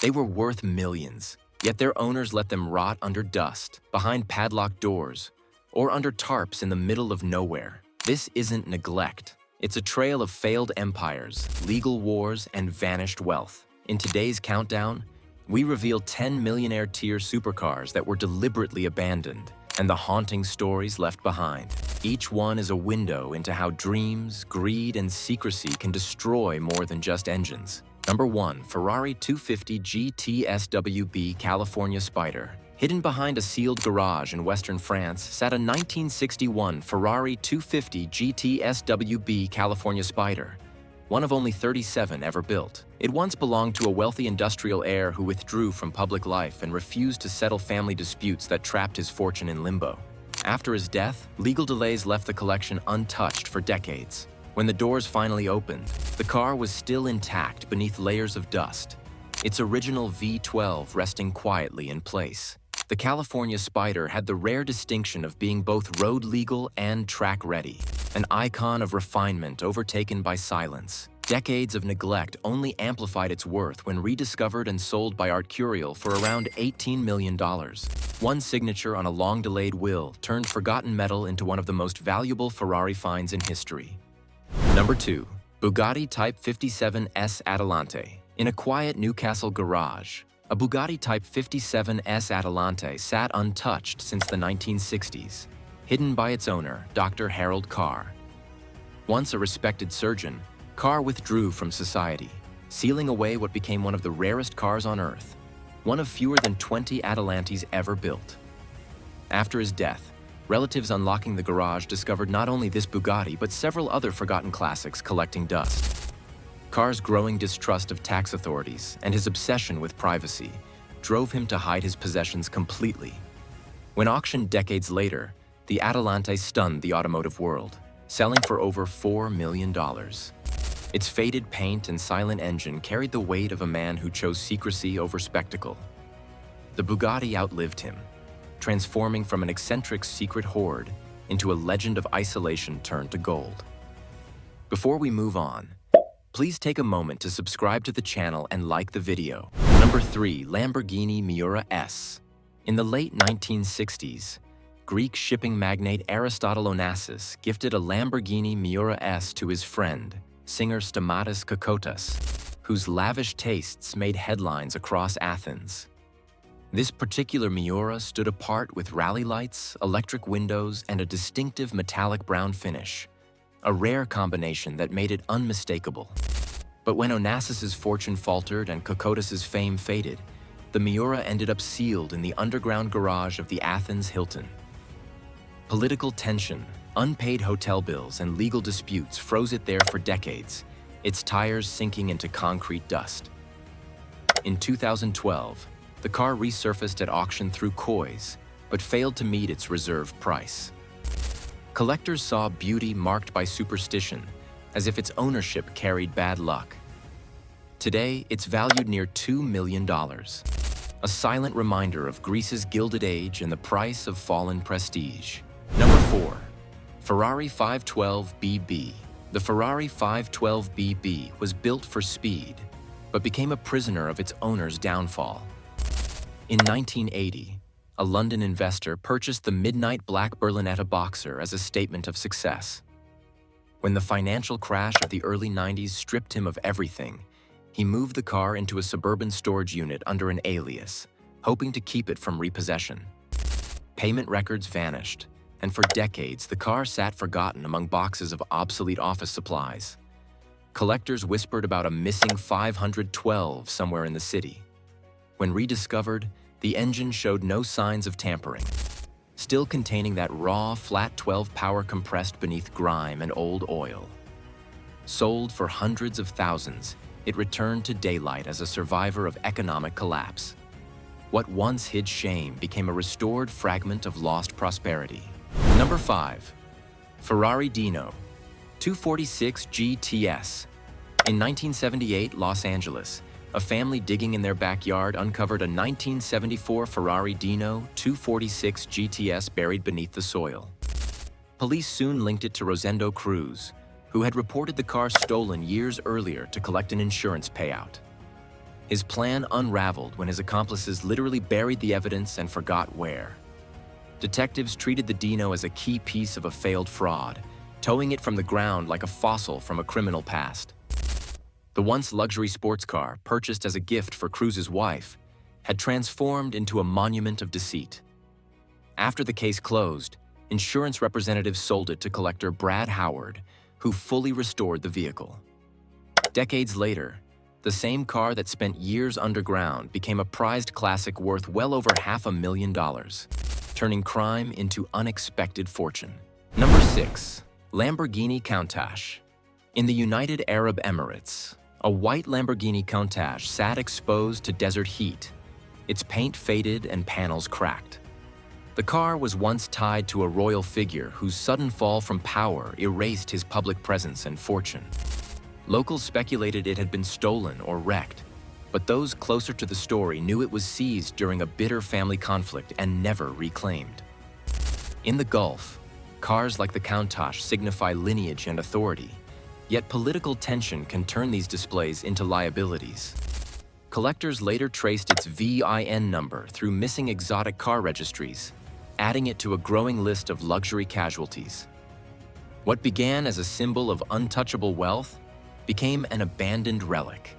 They were worth millions, yet their owners let them rot under dust, behind padlocked doors, or under tarps in the middle of nowhere. This isn't neglect. It's a trail of failed empires, legal wars, and vanished wealth. In today's countdown, we reveal 10 millionaire-tier supercars that were deliberately abandoned, and the haunting stories left behind. Each one is a window into how dreams, greed, and secrecy can destroy more than just engines. Number 1. Ferrari 250 GT SWB California Spider. Hidden behind a sealed garage in western France sat a 1961 Ferrari 250 GT SWB California Spider, one of only 37 ever built. It once belonged to a wealthy industrial heir who withdrew from public life and refused to settle family disputes that trapped his fortune in limbo. After his death, legal delays left the collection untouched for decades. When the doors finally opened, the car was still intact beneath layers of dust, its original V12 resting quietly in place. The California Spider had the rare distinction of being both road-legal and track-ready, an icon of refinement overtaken by silence. Decades of neglect only amplified its worth when rediscovered and sold by Art Curial for around $18 million. One signature on a long-delayed will turned forgotten metal into one of the most valuable Ferrari finds in history. Number 2. Bugatti Type 57 S Adelante. In a quiet Newcastle garage, a Bugatti Type 57 S Adelante sat untouched since the 1960s, hidden by its owner, Dr. Harold Carr. Once a respected surgeon, Carr withdrew from society, sealing away what became one of the rarest cars on Earth, one of fewer than 20 Adelantes ever built. After his death, relatives unlocking the garage discovered not only this Bugatti but several other forgotten classics collecting dust. Carr's growing distrust of tax authorities and his obsession with privacy drove him to hide his possessions completely. When auctioned decades later, the Adelante stunned the automotive world, selling for over $4 million. Its faded paint and silent engine carried the weight of a man who chose secrecy over spectacle. The Bugatti outlived him, transforming from an eccentric secret hoard into a legend of isolation turned to gold. Before we move on, please take a moment to subscribe to the channel and like the video. Number 3. Lamborghini Miura S. In the late 1960s, Greek shipping magnate Aristotle Onassis gifted a Lamborghini Miura S to his friend, singer Stamatis Kokotas, whose lavish tastes made headlines across Athens. This particular Miura stood apart with rally lights, electric windows, and a distinctive metallic brown finish, a rare combination that made it unmistakable. But when Onassis's fortune faltered and Kokotas's fame faded, the Miura ended up sealed in the underground garage of the Athens Hilton. Political tension, unpaid hotel bills, and legal disputes froze it there for decades, its tires sinking into concrete dust. In 2012, the car resurfaced at auction through COIs, but failed to meet its reserve price. Collectors saw beauty marked by superstition, as if its ownership carried bad luck. Today, it's valued near $2 million, a silent reminder of Greece's Gilded Age and the price of fallen prestige. Number 4. Ferrari 512 BB. The Ferrari 512 BB was built for speed, but became a prisoner of its owner's downfall. In 1980, a London investor purchased the midnight black Berlinetta Boxer as a statement of success. When the financial crash of the early 90s stripped him of everything, he moved the car into a suburban storage unit under an alias, hoping to keep it from repossession. Payment records vanished, and for decades the car sat forgotten among boxes of obsolete office supplies. Collectors whispered about a missing 512 somewhere in the city. When rediscovered, the engine showed no signs of tampering, still containing that raw, flat 12 power compressed beneath grime and old oil. Sold for hundreds of thousands, it returned to daylight as a survivor of economic collapse. What once hid shame became a restored fragment of lost prosperity. Number 5. Ferrari Dino 246 GTS. In 1978, Los Angeles, a family digging in their backyard uncovered a 1974 Ferrari Dino 246 GTS buried beneath the soil. Police soon linked it to Rosendo Cruz, who had reported the car stolen years earlier to collect an insurance payout. His plan unraveled when his accomplices literally buried the evidence and forgot where. Detectives treated the Dino as a key piece of a failed fraud, towing it from the ground like a fossil from a criminal past. The once luxury sports car, purchased as a gift for Cruz's wife, had transformed into a monument of deceit. After the case closed, insurance representatives sold it to collector Brad Howard, who fully restored the vehicle. Decades later, the same car that spent years underground became a prized classic worth well over $500,000, turning crime into unexpected fortune. Number 6. Lamborghini Countach. In the United Arab Emirates, a white Lamborghini Countach sat exposed to desert heat, its paint faded and panels cracked. The car was once tied to a royal figure whose sudden fall from power erased his public presence and fortune. Locals speculated it had been stolen or wrecked, but those closer to the story knew it was seized during a bitter family conflict and never reclaimed. In the Gulf, cars like the Countach signify lineage and authority, yet political tension can turn these displays into liabilities. Collectors later traced its VIN number through missing exotic car registries, adding it to a growing list of luxury casualties. What began as a symbol of untouchable wealth became an abandoned relic,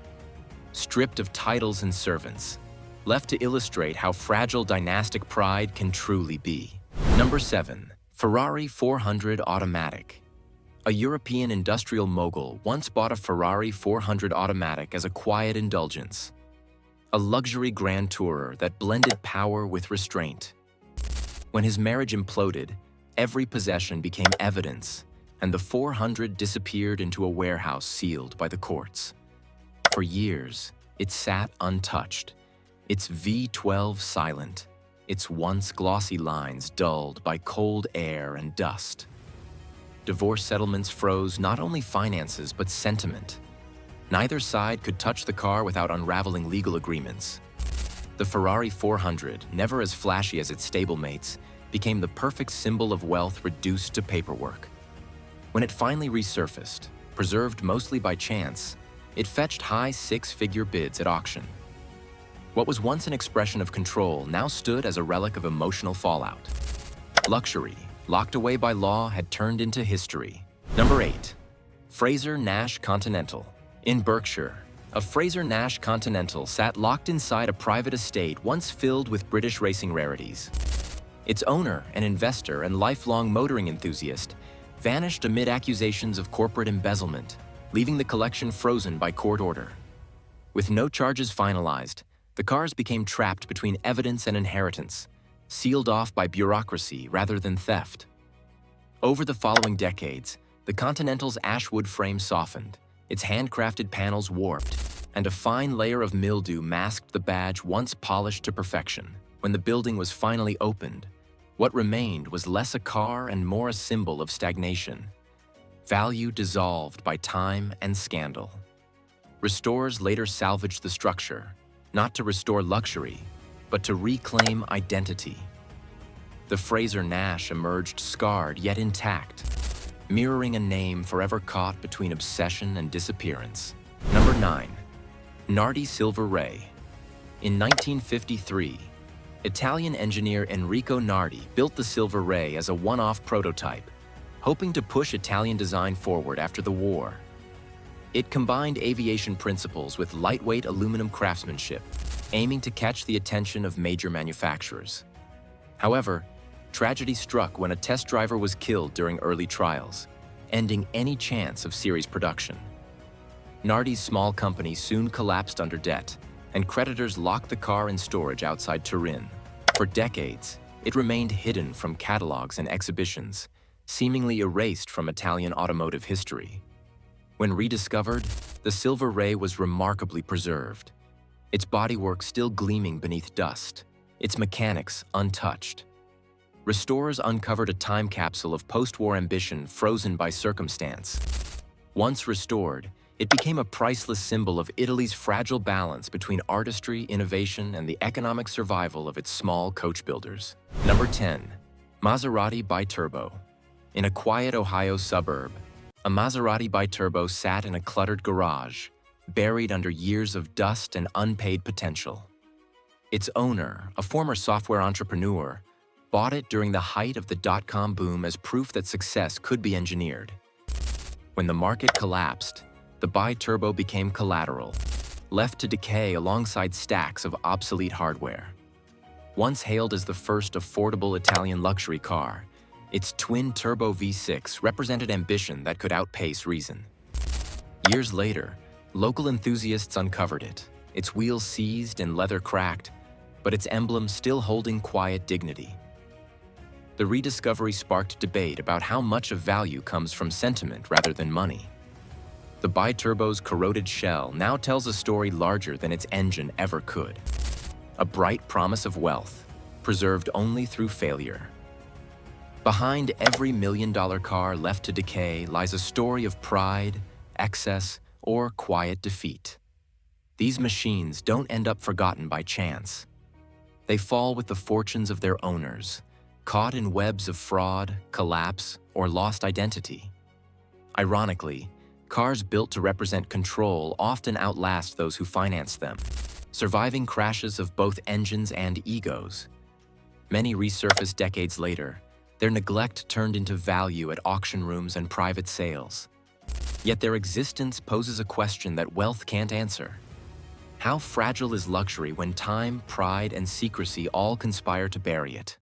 stripped of titles and servants, left to illustrate how fragile dynastic pride can truly be. Number 7. Ferrari 400 Automatic. A European industrial mogul once bought a Ferrari 400 Automatic as a quiet indulgence, a luxury grand tourer that blended power with restraint. When his marriage imploded, every possession became evidence, and the 400 disappeared into a warehouse sealed by the courts. For years, it sat untouched, its V12 silent, its once glossy lines dulled by cold air and dust. Divorce settlements froze not only finances but sentiment. Neither side could touch the car without unraveling legal agreements. The Ferrari 400, never as flashy as its stablemates, became the perfect symbol of wealth reduced to paperwork. When it finally resurfaced, preserved mostly by chance, it fetched high six-figure bids at auction. What was once an expression of control now stood as a relic of emotional fallout. Luxury, locked away by law, had turned into history. Number 8. Fraser Nash Continental. In Berkshire, a Fraser Nash Continental sat locked inside a private estate once filled with British racing rarities. Its owner, an investor and lifelong motoring enthusiast, vanished amid accusations of corporate embezzlement, leaving the collection frozen by court order. With no charges finalized, the cars became trapped between evidence and inheritance, sealed off by bureaucracy rather than theft. Over the following decades, the Continental's ashwood frame softened, its handcrafted panels warped, and a fine layer of mildew masked the badge once polished to perfection. When the building was finally opened, what remained was less a car and more a symbol of stagnation. Value dissolved by time and scandal. Restorers later salvaged the structure, not to restore luxury, but to reclaim identity. The Fraser Nash emerged scarred yet intact, mirroring a name forever caught between obsession and disappearance. Number 9. Nardi Silver Ray. In 1953, Italian engineer Enrico Nardi built the Silver Ray as a one-off prototype, hoping to push Italian design forward after the war. It combined aviation principles with lightweight aluminum craftsmanship, aiming to catch the attention of major manufacturers. However, tragedy struck when a test driver was killed during early trials, ending any chance of series production. Nardi's small company soon collapsed under debt, and creditors locked the car in storage outside Turin. For decades, it remained hidden from catalogs and exhibitions, seemingly erased from Italian automotive history. When rediscovered, the Silver Ray was remarkably preserved, its bodywork still gleaming beneath dust, its mechanics untouched. Restorers uncovered a time capsule of post-war ambition frozen by circumstance. Once restored, it became a priceless symbol of Italy's fragile balance between artistry, innovation, and the economic survival of its small coach builders. Number 10. Maserati Biturbo. In a quiet Ohio suburb, a Maserati Biturbo sat in a cluttered garage, buried under years of dust and unpaid potential. Its owner, a former software entrepreneur, bought it during the height of the dot-com boom as proof that success could be engineered. When the market collapsed, the bi-turbo became collateral, left to decay alongside stacks of obsolete hardware. Once hailed as the first affordable Italian luxury car, its twin-turbo V6 represented ambition that could outpace reason. Years later, local enthusiasts uncovered it, its wheels seized and leather cracked, but its emblem still holding quiet dignity. The rediscovery sparked debate about how much of value comes from sentiment rather than money. The bi-turbo's corroded shell now tells a story larger than its engine ever could. A bright promise of wealth, preserved only through failure. Behind every million-dollar car left to decay lies a story of pride, excess, or quiet defeat. These machines don't end up forgotten by chance. They fall with the fortunes of their owners, caught in webs of fraud, collapse, or lost identity. Ironically, cars built to represent control often outlast those who finance them, surviving crashes of both engines and egos. Many resurface decades later, their neglect turned into value at auction rooms and private sales. Yet their existence poses a question that wealth can't answer. How fragile is luxury when time, pride, and secrecy all conspire to bury it?